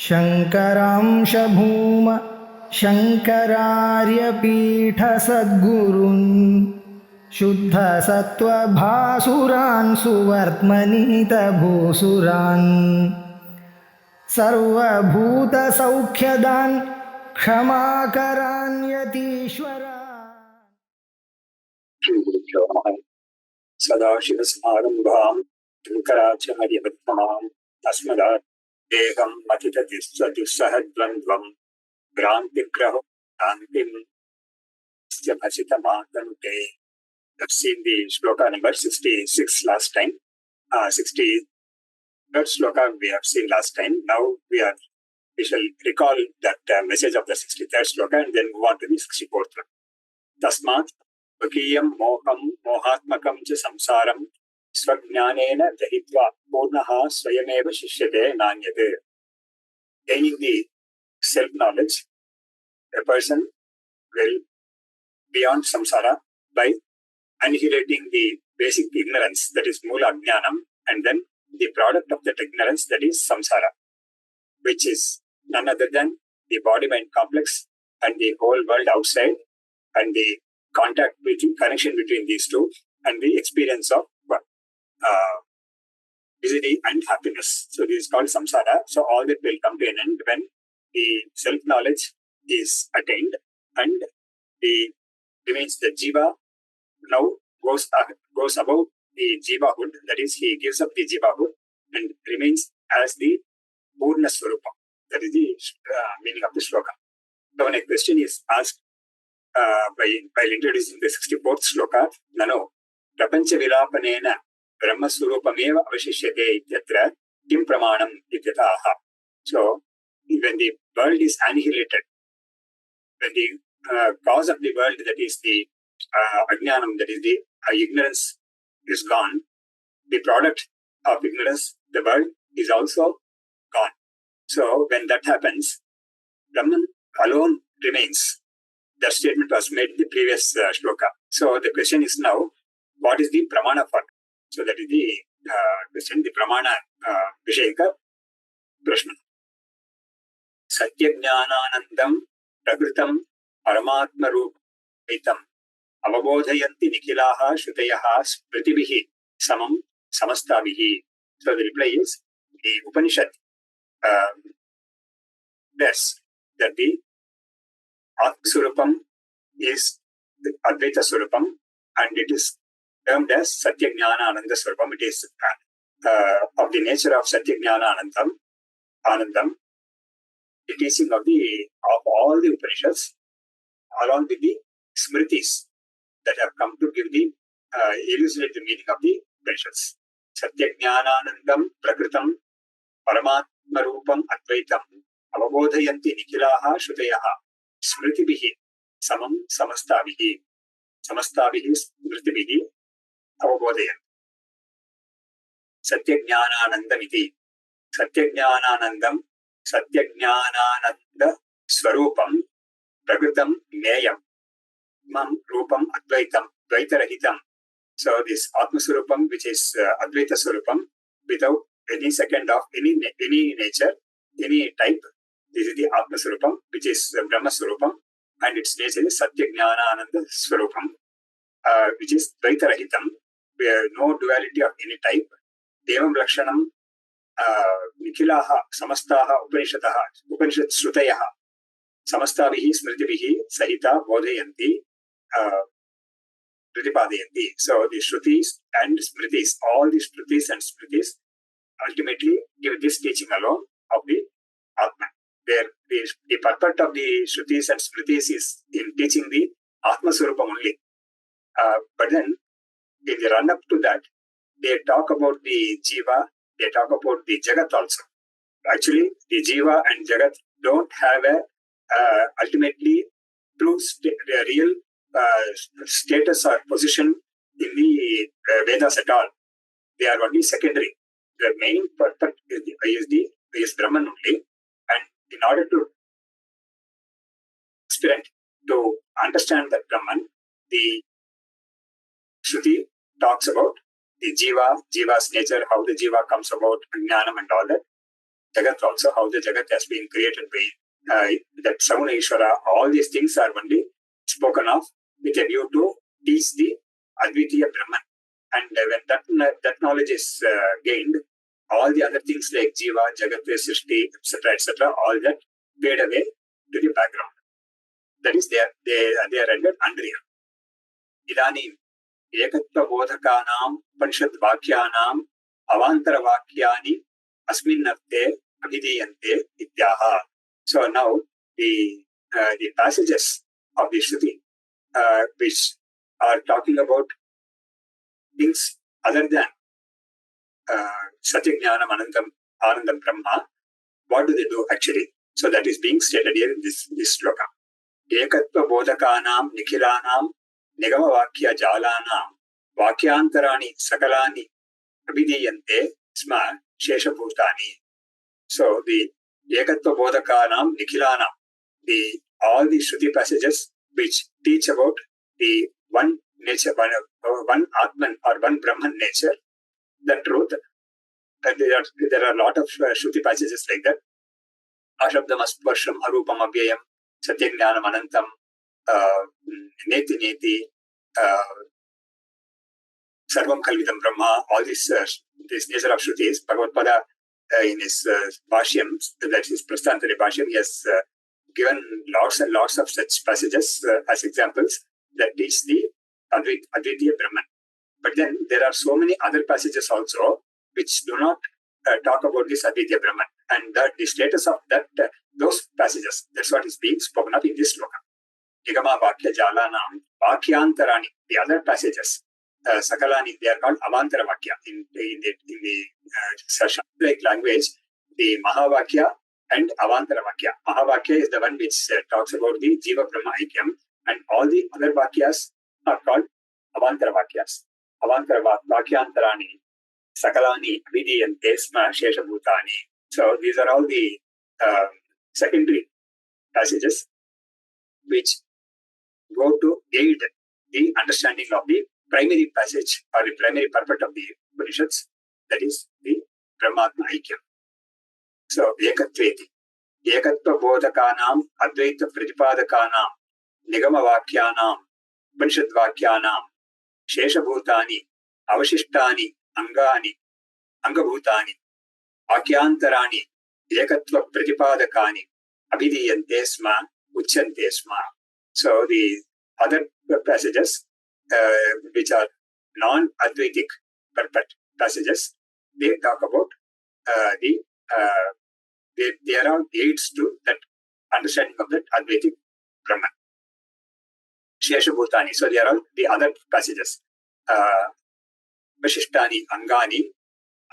शङ्करांश भूम शङ्करार्यपीठसद्गुरुन् शुद्धसत्त्वभासुरान् सुवर्त्मनीतभूसुरान् सर्वभूतसौख्यदान् क्षमाकरान् यतीश्वरान् सदाशिवसमारम्भाम् शङ्कराचार्यमध्यमाम् अस्मदादेहं मथिततिस्सहद्वन्द्वम् भ्रान्तिग्रहो शान्तिम् भसितमातनुते. I've seen the shloka number 66 last time. 63rd shloka we have seen last time. Now we shall recall that message of the 63rd shloka and then move on to the 64th one. Tasmat Vakiyam Moham Mohatmakam Cha Samsaram Svajnanena Dahitva Purnaha Swayameva Shishyate Nanyate. Gaining the self-knowledge, a person will beyond samsara by annihilating the basic ignorance, that is Mula Jnanam, and then the product of that ignorance, that is samsara, which is none other than the body-mind complex and the whole world outside, and the connection between these two, and the experience of misery and happiness. So this is called samsara. So all that will come to an end when the self-knowledge is attained, and remains the jiva now goes above the jivahood, that is, he gives up the jivahood and remains as the purna swarupa. That is the meaning of the shloka. So when a question is asked by introducing the 64th shloka, nano prapancha vilapanena brahma swarupameva avashishyate ityatra kim pramanam ityataha. So when the world is annihilated, when the cause of the world, that is the ajnanam, that is the ignorance, is gone, the product of ignorance, the world, is also gone. So when that happens, Brahman alone remains. That statement was made in the previous shloka. So the question is now, what is the pramana for? So that is the question, the pramana vishayaka prashna. Satya jnananandam prakritam paramatma rupaitam avabodhayanti nikhilaha shrutayaha smritibihi samam samastabihi. So the reply is, the Upanishad says that the Atma-surupam is the Advaita Surupam, and it is termed as Satya Jnana Ananda Surupam. It is of the nature of Satya Jnana Anandam, the teaching of all the Upanishads, along with the Smritis that have come to give the elucidate the meaning of the Upanishads. Satya Jnana Anandam Prakritam Paramatma Rupam Advaitam Avabodhayanti Nikhilaha Shrutayaha Smritibihi Samam Samastabihi. Samastabihi Smritibihi Avabodhayanti. Satya Jnananandamiti. Satya Jnananandam Satya Jnanananda Swarupam Prakritam Neyam Mam Rupam Advaitam Dvaitarahitam. So this Atma Surupam, which is Advaita Surupam, without any second of any nature, any type. This is the Atma Surupam, which is Brahma Surupam, and its nature is Satya Jnana Ananda Swarupam, which is Dvaitarahitam, where no duality of any type. Devam Lakshanam Nikhilaha Samastaha Upanishad Shrutayaha Samastavihi Smritivihi Sahita Bodhayanti Pratipadayanti. So the Shrutis and Smritis, all the Shrutis and Smritis ultimately give this teaching alone of the Atma. Where the purport of the Shrutis and Smritis is in teaching the Atma Surupam only. But then, in the run-up to that, they talk about the Jiva, they talk about the Jagat also. Actually, the Jiva and Jagat don't have a ultimately true real status or position in the Vedas at all. They are only secondary. The main purpose is Brahman only. And in order to understand that Brahman, the Shruti talks about the Jiva's nature, how the Jiva comes about, Jnanam and all that. Jagat also, how the Jagat has been created by that Savuna Ishvara. All these things are only spoken of with a view to teach the Advaita Brahman. And when that knowledge is gained, all the other things like Jiva, Jagat, Srishti, etc., all that fade away to the background. That is, they are rendered unreal. Idanim ekatva bodhakanam panishad vakyanam avantara vakyani asminnarte abhidiyante ityaha. So now the passages of the Shruti which are talking about things other than Satyajnanam Anandam Brahma, what do they do actually? So that is being stated here in this sloka. Ekatva bodhakanam nikhilanam nigama vakya jalanam vakyantarani sakalani abhidiyante sma sheshabhutani. So the ekatva bodhakanam nikhilanam, all the Shruti passages which teach about the one nature, one Atman or one Brahman nature, the truth. There are a lot of Shruti passages like that. Ashabdam asparsham arupam abhyayam satyajnanam anantam neti neti sarvam kalvidam brahma. All this nature of Shrutis, Bhagavat Pada in his Bhashyam, that is Prasthantari Bhashyam, he has given lots and lots of such passages as examples that teach the Advaita Brahman. But then there are so many other passages also which do not talk about this Advaita Brahman. And the status of those passages, that's what is being spoken of in this sloka. Nigama Vakya Jalanam Vakyantarani, the other passages, Sakalani, they are called Avantara Vakya. In the Shastra-like language, the Mahavakya and Avantara Vakya. Mahavakya is the one which talks about the Jiva Brahma Aikyam, and all the other Vakyas are called Avantara Vakyas. Avantara Vakyantarani, Sakalani, Vidiyante, Sma, Sheshabhutani. So these are all the secondary passages which go to aid the understanding of the primary passage or the primary purport of the Upanishads, that is the Brahmatma Aikyam. So, Ekatveti, Ekatva Bodhakanam, Advaita Pratipaдаkanam, Nigama Vakyanam, Upanishad Vakyanam, Sheshabhutani, Avashishtani, Angani, Angabhutani, Vakyantarani, Ekatva Pratipadakani, Abhidiyante Sma, Uchyante Sma. So the other passages which are non-Advaitic passages, they talk about they are all aids to that understanding of that Advaitic Brahman. Sheshabhutani. So they are all the other passages. Vashishtani, Angani,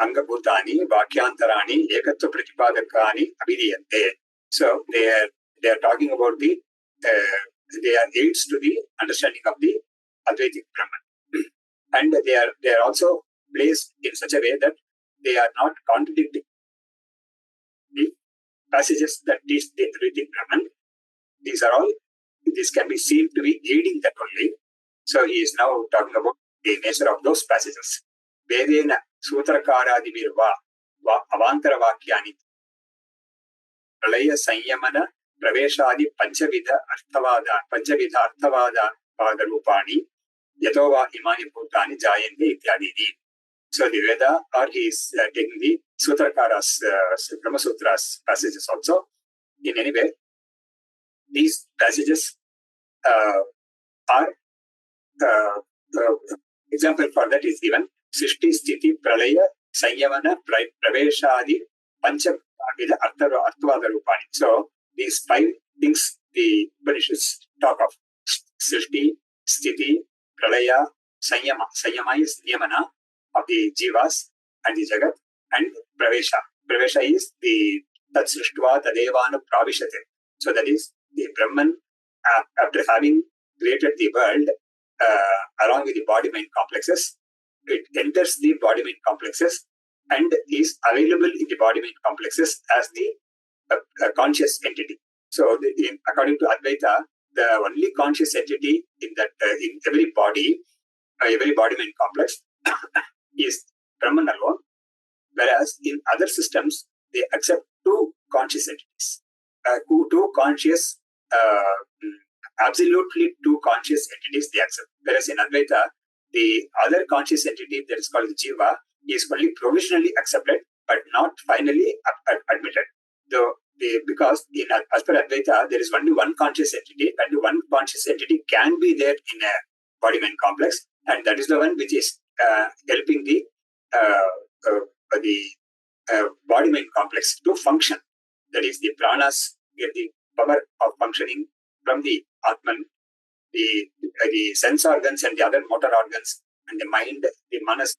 Angabhutani, Vakyantarani, Ekatva Pratipadakani, Abhidiyante. So they are talking about they are aids to the understanding of the Advaitic Brahman. And they are also placed in such a way that they are not contradicting the passages that teach the Advaitic Brahman. This can be seen to be aiding that only. So he is now talking about the nature of those passages. Vedena Sutrakaradibirva Avantara Vakyani Pralaya Sanyamana Praveshadi Panchavidha Arthavada Padarupani Yatova Imani Bhutani Jayandi Ityadini. So the Veda, or he is taking the Sutrakaras, Brahma Sutras passages also. In any way, these passages are example for that is given Srishti Sthiti Pralaya Sanyamana Praveshadi Panchavidha Arthavada Rupani. So these 5 things the Upanishads talk of: Srishti, Sthiti, Pralaya, Sanyama. Sanyama is Niyamana of the Jivas and the Jagat, and Pravesha. Pravesha is the Tat Srishtva Tadevanu Pravishate. So that is the Brahman, after having created the world along with the body-mind complexes, it enters the body-mind complexes and is available in the body-mind complexes as the conscious entity. So according to Advaita, the only conscious entity in every body, every body-mind complex is Brahman alone, whereas in other systems, they accept two conscious entities, two conscious, absolutely two conscious entities they accept. Whereas in Advaita, the other conscious entity that is called the Jiva is only provisionally accepted, but not finally admitted. Because as per Advaita, there is only one conscious entity, and one conscious entity can be there in a body-mind complex, and that is the one which is helping the body-mind complex to function. That is, the pranas get the power of functioning from the Atman, the sense organs and the other motor organs, and the mind, the manas,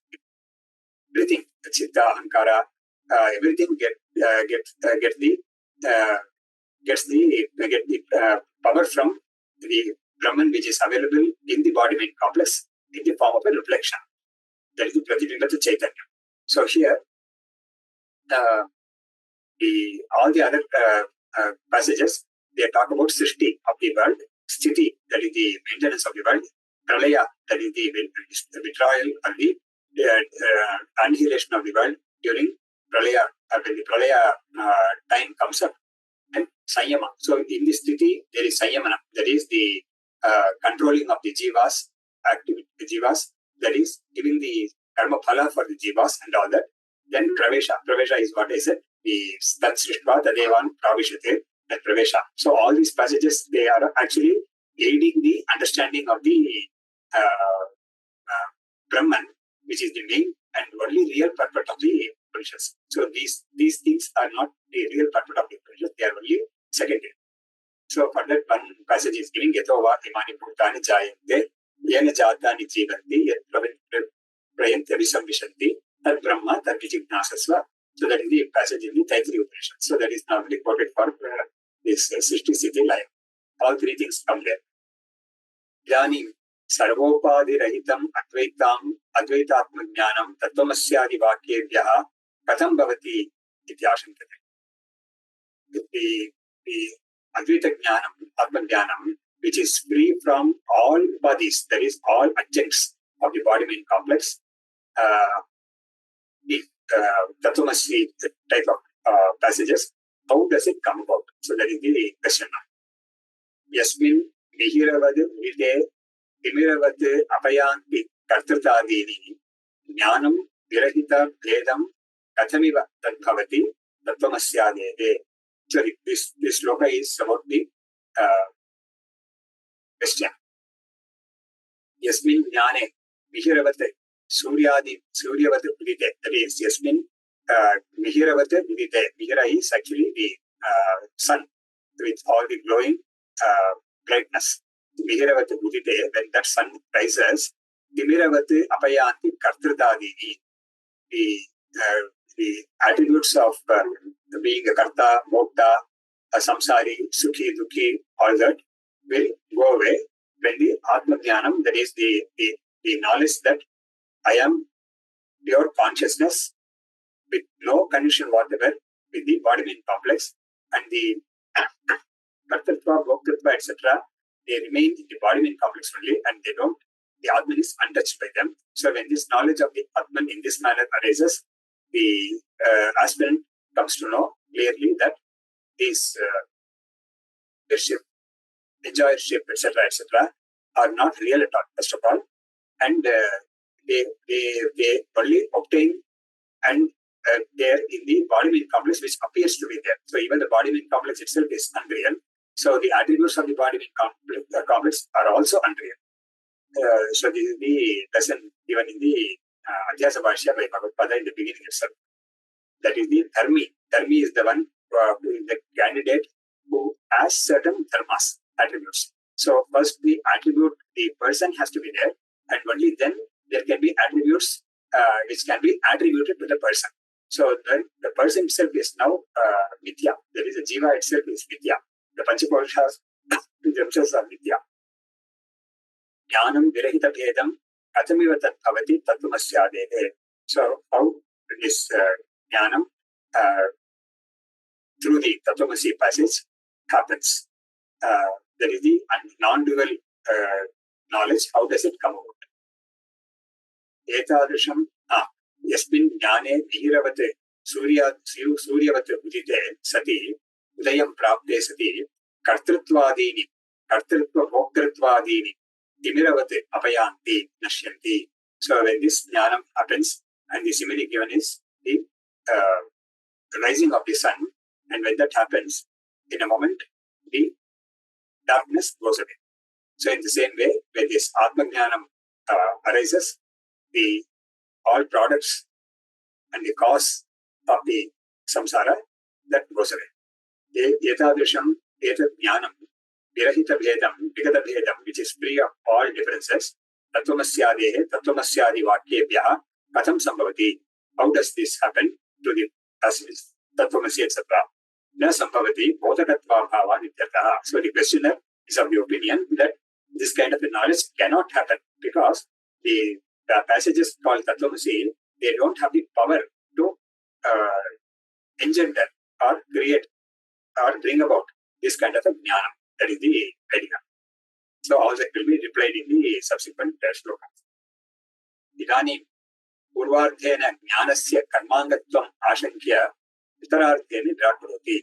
everything, the chitta, ahankara, everything gets the power from the Brahman, which is available in the body-mind complex in the form of a reflection. That is the Pratibimba Chaitanya. So here, all the other passages, they talk about Srishti of the world, Sthiti, that is the maintenance of the world, Pralaya, that is the withdrawal or the annihilation of the world during Pralaya, when the Pralaya time comes up, and Sanyama. So in this Sthiti, there is Sanyamana, that is the controlling of the Jivas, activity Jivas, that is giving the karma phala for the Jivas and all that. Then Pravesha is what I said, the Tat Srishtva Tadevan Pravishate, and Pravesha. So all these passages, they are actually aiding the understanding of the Brahman, which is the main and only real purpose of the Upanishads. So these things are not the real purpose of the Upanishads, they are only secondary. So for that, one passage is giving Yatova Imani Bhutani Jayante, Yena Jatani Jivanti, Yat Prayante Visambhishanti, Tad Brahma, Tad Vijighnasasva. So that is the passage in the Taittiriya Upanishad. So that is normally quoted for this Srishti Siddhi line. All three things come there. Idanim Sarvopadi Rahitam Advaitatma Jnanam Tattvamasya Vakyebhyaha Katham Bhavati Iti Ashankate. The Advaita Jnanam, Atma Jnanam, which is free from all bodies, that is all adjuncts of the body-mind complex, the Tattvamasi type of passages, how does it come about? So that is the question now. Yasmin Mihiravad Vide Imiravat Apayanti Kartatadini Jnanam Virahita Bledam Kathamiva Tadbhavati Tattvamasya. So this sloka is about the question. Yasmin Jnane Mihiravat Suryavat Udite. That is, Yasmin Mihiravat Udite. Mihira is actually the sun with all the glowing brightness. Mihiravat Udite, when that sun rises, Dimiravat Apayanti Kartritadini, the attributes of being a karta, mokta, a samsari, sukhi, dukhi, all that will go away when the Atma Jnanam, that is the knowledge that I am pure consciousness with no condition whatever with the body-mind complex, and the kartatva, bhoktatva, etc., they remain in the body-mind complex only, and the Atman is untouched by them. So when this knowledge of the Atman in this manner arises, the aspirant comes to know clearly that these enjoyership, etc., are not real at all, first of all, and they only obtain, and they're in the body-mind complex, which appears to be there. So even the body-mind complex itself is unreal. So the attributes of the body-mind complex are also unreal. So this is the lesson given in the Adhyasa Bhashya by Bhagavat in the beginning itself. That is the Dharmi. Dharmi is the one who is the candidate who has certain dharmas, attributes. So first the attribute, the person has to be there, and only then there can be attributes which can be attributed to the person. So then the person itself is now Mithya. There is a Jiva itself is Mithya. The Panchakoshas themselves are Mithya. Jnanam virahita bhedam kathamiva tat bhavati tattvamasya dede. So how this jnanam through the Tattvamasi passage happens. There is the non-dual knowledge. How does it come about? Etadrisham yasmin jnane vihiravat सूर्यवत् उदिते सति उदयं प्राप्ते सति कर्तृत्वादीनि कर्तृत्वभोक्तृत्वादीनि तिमिरवत् अपयान्ति नश्यन्ति. So when this jnanam happens, and the simile given is the rising of the sun, and when that happens, in a moment, the darkness goes away. So in the same way, when this Atma Jnanam arises, the all products and the cause of the samsara, that goes away. Yatadrisham etat jnanam virahita bhedam vigata bhedam, which is free of all differences, tattvamasyadehe tattvamasyadi vakyebhyah katham sambhavati. How does this happen to the passages tattvamasya etc.? Na sambhavati bodhakatva bhava nityatah. So the questioner is of the opinion that this kind of a knowledge cannot happen because the passages called tattvamasya, they don't have the power to engender or create or bring about this kind of a jnana. That is the idea. So all that will be replied in the subsequent shlokas. Idani purvardhena jnanasya karmangatvam ashankya utarardhena virakuroti.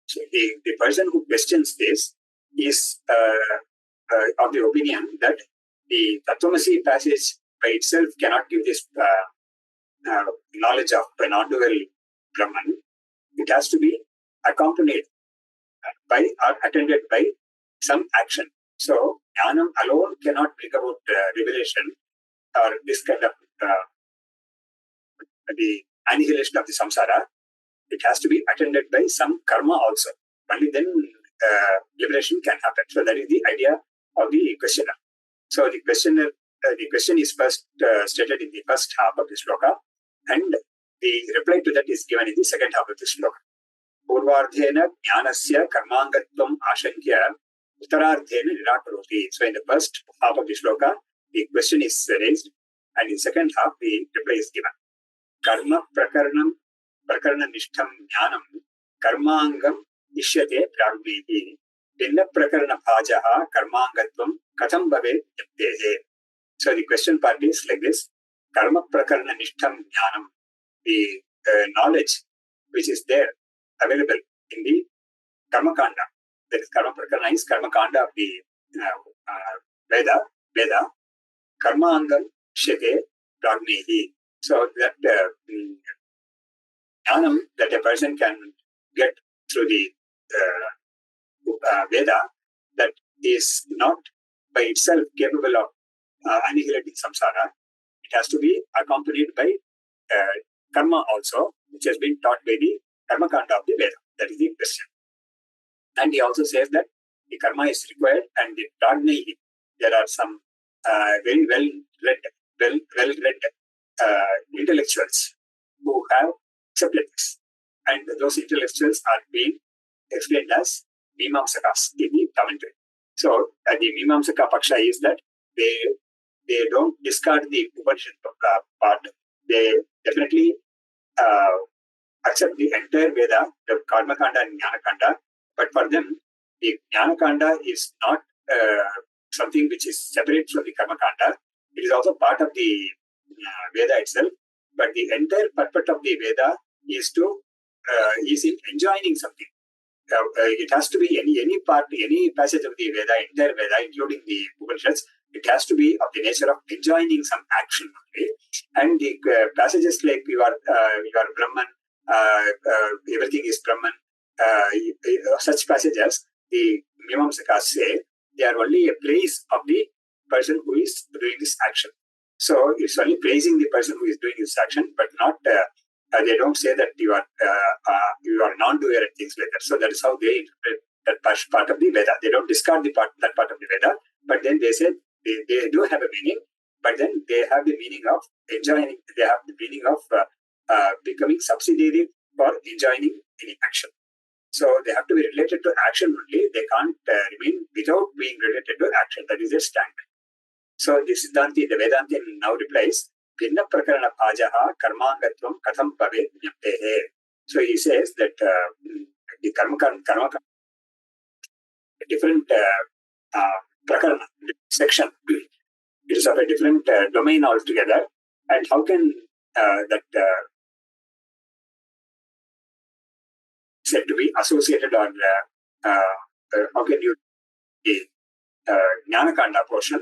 So the person who questions this is of the opinion that the Tattvamasi passage by itself cannot give this knowledge of a non-dual Brahman. It has to be accompanied by or attended by some action. So, jnanam alone cannot bring about revelation or this kind of the annihilation of the samsara. It has to be attended by some karma also. Only then liberation can happen. So, that is the idea of the questioner. So, the question is first stated in the first half of the shloka, and the reply to that is given in the second half of the shloka. Purvardhena jnanasya karmangatvam ashankya uttarardhena nirakaroti. So in the first half of the shloka, the question is raised, and in the second half, the reply is given. Karma prakarana nishtham jnanam karmangam ishyate pragmehi vinna prakarana bhajaha karmangatvam katham bhavet yaptehe. So the question part is like this. Karma prakarana nishtham jnanam, the knowledge which is there available in the karma kanda. That is karma prakarana is karma kanda of the Veda. Karma angam shete pragnehi. So that jnanam that a person can get through the Veda, that is not by itself capable of annihilating samsara. It has to be accompanied by karma also, which has been taught by the karma kanda of the Veda. That is the question. And he also says that the karma is required, and the prajnahi, there are some very well-read intellectuals who have accepted this. And those intellectuals are being explained as Mimamsakas in the commentary. So the Mimamsaka Paksha is that they don't discard the Upanishad part. They definitely accept the entire Veda, the Karma Kanda and Jnana Kanda. But for them, the Jnana Kanda is not something which is separate from the Karma Kanda. It is also part of the Veda itself. But the entire purpose of the Veda is in enjoining something. It has to be any part, any passage of the Veda, entire Veda, including the Upanishads. It has to be of the nature of enjoining some action. Okay? And the passages like you are Brahman, everything is Brahman, such passages, the Mimamsakas say, they are only a praise of the person who is doing this action. So it's only praising the person who is doing this action, but not they don't say that you are non-doer and things like that. So that is how they interpret that part of the Veda. They don't discard that part of the Veda, but then they say they do have a meaning, but then they have the meaning of enjoying. They have the meaning of becoming subsidiary for enjoying any action. So they have to be related to action only. They can't remain without being related to action. That is their standard. So the Siddhanti, the Vedanti now replies, Pinna Prakarana Bhajaha Karmangatvam Katham Bhavet Nyaptehe. So he says that the karma different prakarana, section, it is of a different domain altogether. And how can that said to be associated or how can you Jnana-kanda portion,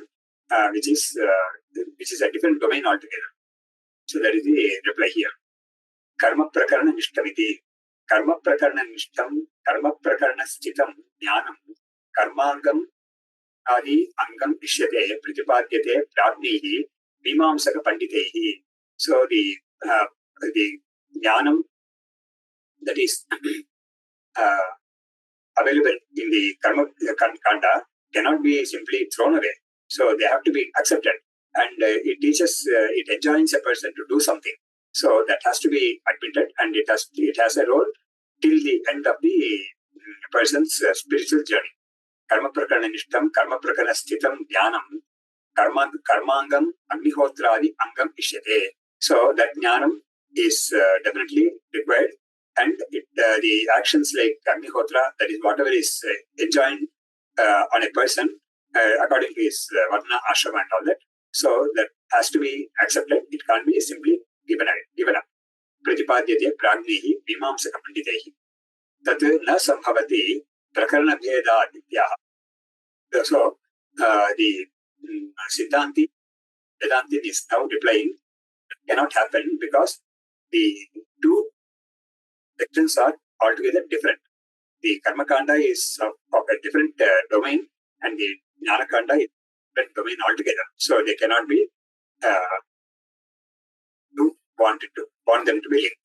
which is a different domain altogether. So that is the reply here. Karma prakarana nishtamiti. Karma prakarana nishtam, karma prakarana sthitam, jnanam, karmangam adi angam ishyate, pratipadyate, prajnihi, mimamsaka panditehi. So the jnanam that is available in the karma kanda cannot be simply thrown away. So they have to be accepted. And it teaches, it enjoins a person to do something. So that has to be admitted, and it has a role till the end of the person's spiritual journey. Karma prakarana nishtam, karma prakarana sthitam, jnanam, karmangam, agnihotradi angam ishyate. So that jnanam is definitely required, and the actions like agnihotra, that is whatever is enjoined on a person according to his varna, ashrama and all that. So that has to be accepted. It can't be simply given up. Pratipadyate prajnihi mimamsaka panditehi. Tat na sambhavati prakarana bheda adityaha. So the Siddhanti, Vedanti is now replying, it cannot happen because the two sections are altogether different. The Karmakanda is of a different domain, and the Jnanakanda is a different domain altogether. So they cannot be want them to be linked.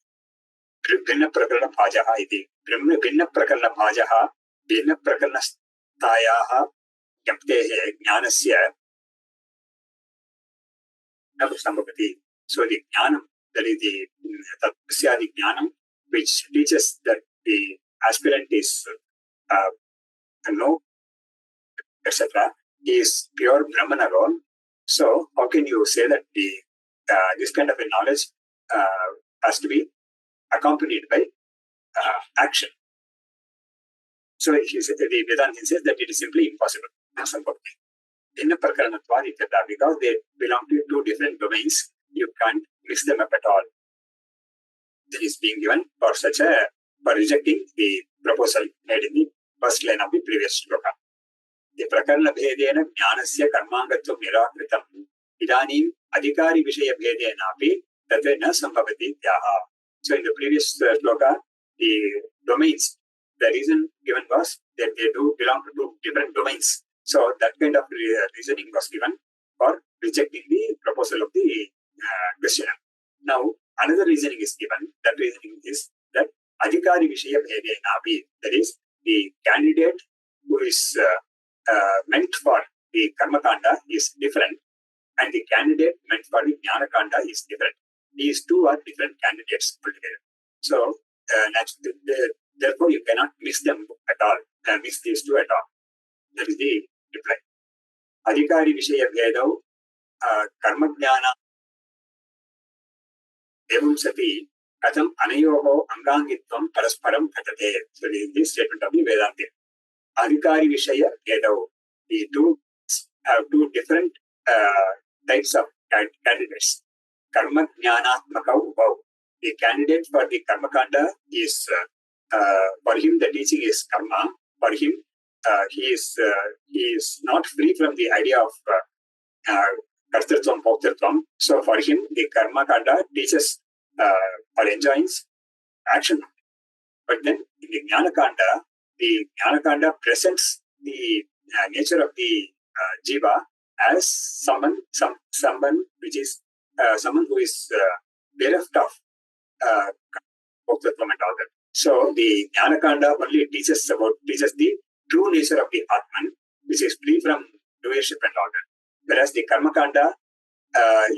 Bhinna prakarana bhajaha iti. Bhinna prakarana bhajaha, bhinna prakarana stayaha, gyaptehe jnanasya navasambhavati. So the jnanam, that is the tatvasya jnanam, which teaches that the aspirant is no, etc., is pure Brahman alone. So how can you say that this kind of a knowledge has to be accompanied by action? So the Vedantin says that it is simply impossible. Because they belong to two different domains, you can't mix them up at all. That is being given for rejecting the proposal made in the first line of the previous shloka. The prakarana bhedena jnanasya karmangatvam nirakritam idanim adhikari vishaya bhedena api tate na sambhavati tyaha. So in the previous shloka, the domains, the reason given was that they do belong to two different domains. So that kind of reasoning was given for rejecting the proposal of the questioner. Now, another reasoning is given. That reasoning is that adhikari vishaya bhedena api, that is, the candidate who is meant for the karmakanda is different, and the candidate meant for the jnanakanda is different. These two are different candidates altogether. So therefore you cannot mix them at all, mix these two at all. That is the reply. Adhikari vishaya bhedau karma jnana evam sati katham anayoho angangitvam parasparam ghatate. So this is the statement of the Vedanta. Adhikari vishaya bhedau. The two have two different types of candidates. Karma jnanatmakau bhav. The candidate for the karmakanda is, for him the teaching is karma. For him, he is not free from the idea of kartartvam, bhoktartvam. So for him, the karmakanda teaches or enjoins action. But then in the jnanakanda presents the nature of the jiva as someone which is someone who is bereft of bhoktatvam and all that. So the jnanakanda only teaches the true nature of the Atman, which is free from doership and all that. Whereas the karmakanda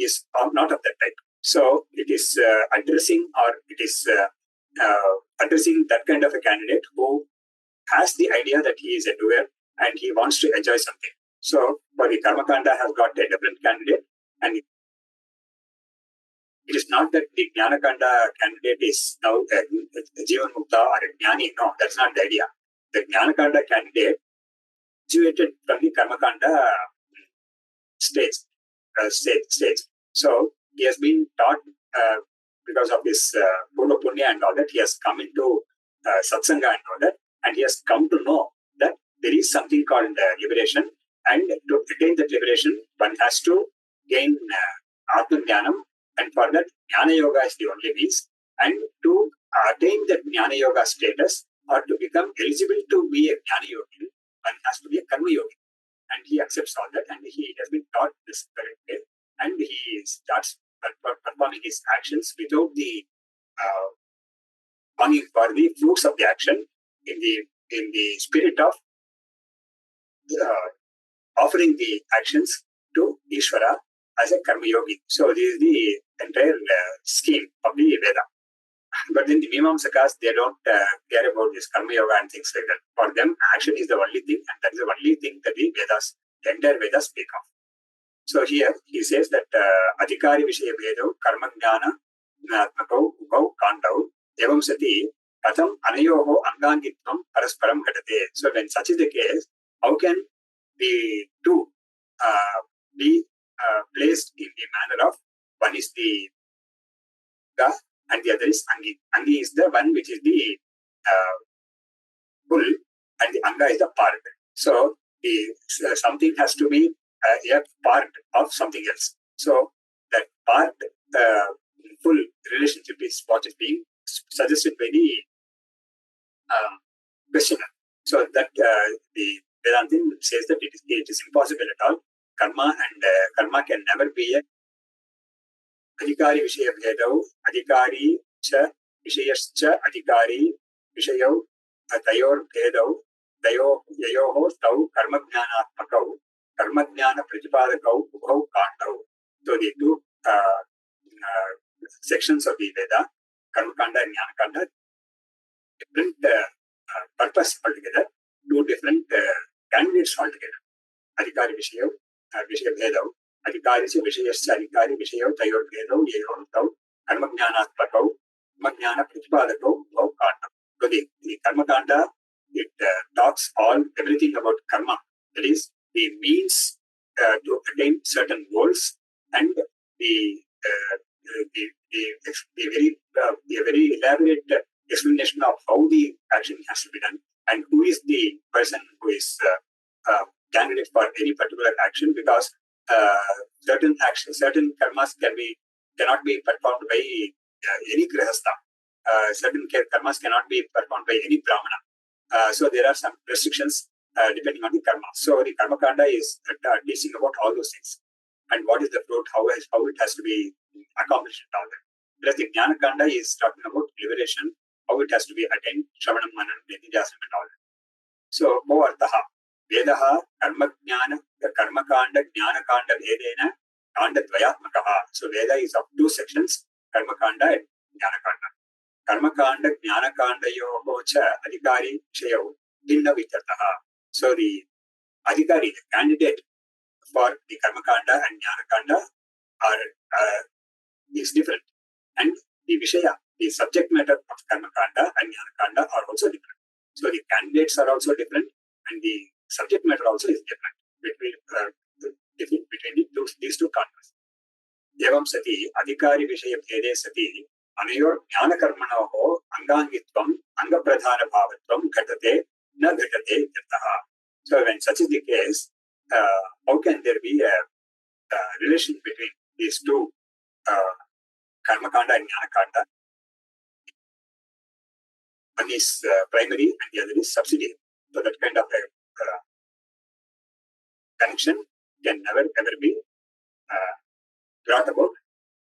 is not of that type. So it is addressing that kind of a candidate who has the idea that he is a doer and he wants to enjoy something. So for the karmakanda has got a different candidate, and it is not that the jnanakanda candidate is now a jivan mukta or a jnani. No, that's not the idea. The jnanakanda candidate situated from the karmakanda stage. So he has been taught because of this Purva Punya and all that, he has come into satsanga and all that, and he has come to know that there is something called liberation, and to attain that liberation, one has to gain Atma Jnanam, and for that, Jnana Yoga is the only means. And to attain that Jnana Yoga status, or to become eligible to be a Jnana Yogi, one has to be a Karma Yogi. And he accepts all that, and he has been taught this correct way, and he starts performing his actions without the longing for the fruits of the action, in the spirit of offering the actions to Ishvara as a Karma Yogi. So this is the entire scheme of the Veda. But then the Mimamsakas, they don't care about this Karma Yoga and things like that. For them, action is the only thing, and that is the only thing that the Vedas, the entire Vedas speak of. So here he says that Adhikari Vishaya Vedo Karma Jnana Atmakau Ukau Kantau Evam Sati Katham Anayoho Angangitvam Parasparam Gatate. So when such is the case, how can the two be placed in the manner of, one is the Ga and the other is Angi. Angi is the one which is the full, and the Anga is the part. So the something has to be a part of something else. So that part, full relationship is what is being suggested by the questioner. So that the Vedantin says that it is impossible at all. Karma and karma can never be a Adhikari Vishaya Bhedau, Adhikari cha Vishayascha Adhikari Vishayau, Tayor Bhedau, Tayo Yayoho Tau Karma Jnanatmakau, Karma Jnana Pratipadakau, Ubhau Kantau. So the two sections of the Veda, Karma Kanda and Jnana Kanda, different purpose altogether, two different candidates altogether. Adhikari Vishayau, Vishaya Bhedau, Adhikari Vishayascha Adhikari Vishayau, Tayor Bhedau, Yayoho Tau, Karma Jnanatmakau, Karma Jnana Pratipadakau, Ubhau Kantau. So the Karma Kanda, it talks everything about karma. That is the means to attain certain goals, and the very elaborate explanation of how the action has to be done, and who is the person who is candidate for any particular action, because certain actions, certain karmas cannot be performed by any grihastha. Certain karmas cannot be performed by any brahmana. So there are some restrictions depending on the karma. So the karma kanda is teaching about all those things, and what is the fruit, how it has to be accomplished, and all that. Whereas the jnana kanda is talking about liberation, how it has to be attained, shravanam, mananam, nididhyasam, and all that. So mo arthaha vedaha karma kanda jnana kanda vedena kanda dvayatmakaha. So Veda is of two sections, karma kanda and jnana kanda. Karma kanda jnana kanda yoho cha adhikari vishayau binna vityartaha. So the adhikari, the candidate for the karma kanda and jnana kanda is different, and the vishaya, the subject matter of karma kanda and jnana kanda are also different. So the candidates are also different, and the subject matter also is different between these two kandas. Evam sati adhikari vishaya bhede sati anayor jnana karmanoho angangitvam angapradhana bhavatvam ghatate na ghatate ityartaha. So when such is the case, how can there be a relation between these two karma kanda and jnana kanda? One is primary and the other is subsidiary. So that kind of a connection can never ever be brought about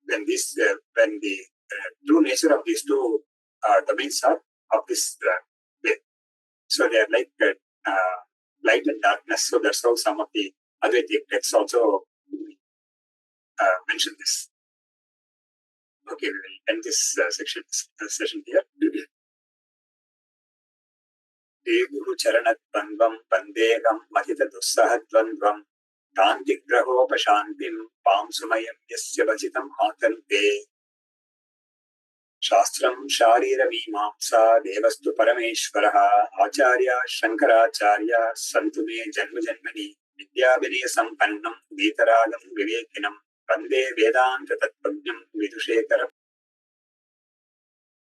when the true nature of these two domains are of this way. So they are like light and darkness. So that's how some of the Advaita texts also mention this. Okay, we will end this session here. Guru Charanat Bandvam Pandegam Mahita Dussahadvandvam Tantigrahopashantim Pam Sumayam Yasya Vachitam Atante Shastram Sharira Mimamsa Devastu Parameshvaraha Acharya Shankaracharya Santume Janma Janmani Vidya Vinaya Sampannam Veetaradam Vivekinam Vande Vedanta Tattvagnam Vidushekara